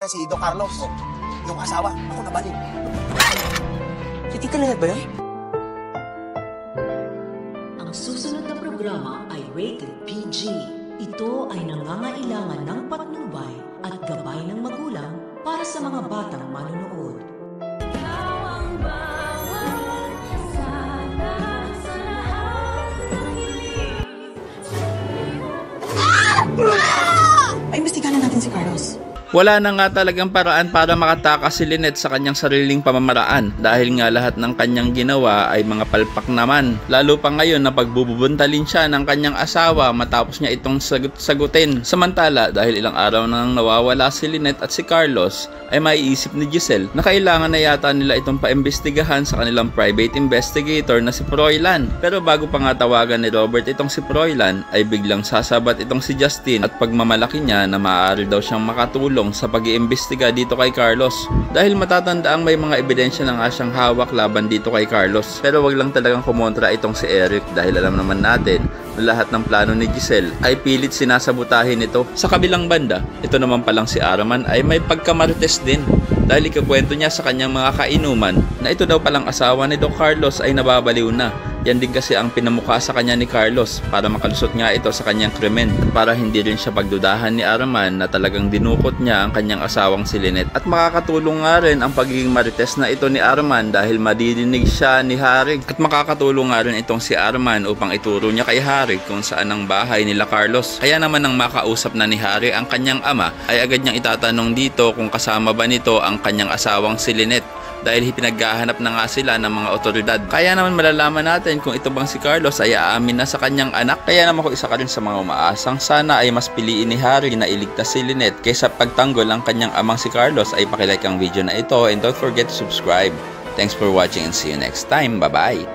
natin si Don Carlos, yung asawa. Ako nabalik. Si Tita Lynette ba yun? Ang susunod na programa ay rated PG. Ito ay nangangailangan ng patnubay at gabay ng magulang para sa mga batang manonood. Paimbestigahan natin si Carlos. Wala na nga talagang paraan para makatakas si Lynette sa kanyang sariling pamamaraan dahil nga lahat ng kanyang ginawa ay mga palpak naman. Lalo pa ngayon na pagbubuntalin siya ng kanyang asawa matapos niya itong sagutin. Samantala dahil ilang araw nang nawawala si Lynette at si Carlos ay maiisip ni Giselle na kailangan na yata nila itong paimbestigahan sa kanilang private investigator na si Froilan. Pero bago pa nga tawagan ni Robert itong si Froilan ay biglang sasabat itong si Justin at pagmamalaki niya na maaari daw siyang makatulong sa pag-iimbestiga dito kay Carlos dahil matatanda ang may mga ebidensya na nga siyang hawak laban dito kay Carlos. Pero wag lang talagang kumontra itong si Eric dahil alam naman natin na lahat ng plano ni Giselle ay pilit sinasabutahin ito. Sa kabilang banda, ito naman palang si Araman ay may pagkamarites din dahil ikakwento niya sa kanyang mga kainuman na ito daw palang asawa ni Don Carlos ay nababaliw na. Yan din kasi ang pinamukha sa kanya ni Carlos para makalusot nga ito sa kanyang krimen at para hindi rin siya pagdudahan ni Araman na talagang dinukot niya ang kanyang asawang si Lynette. At makakatulong nga rin ang pagiging marites na ito ni Araman dahil madidinig siya ni Harig at makakatulong nga rin itong si Araman upang ituro niya kay Harig kung saan ang bahay nila Carlos. Kaya naman nang makausap na ni Harig ang kanyang ama ay agad niyang itatanong dito kung kasama ba nito ang kanyang asawang si Lynette dahil pinaghahanap na nga sila ng mga otoridad. Kaya naman malalaman natin kung ito bang si Carlos ay aamin na sa kanyang anak. Kaya naman ako isa ka rin sa mga umaasang sana ay mas piliin ni Harry na iligtas si Lynette kaysa pagtanggol ang kanyang amang si Carlos. Ay pakilike ang video na ito and don't forget to subscribe. Thanks for watching and see you next time. Bye bye!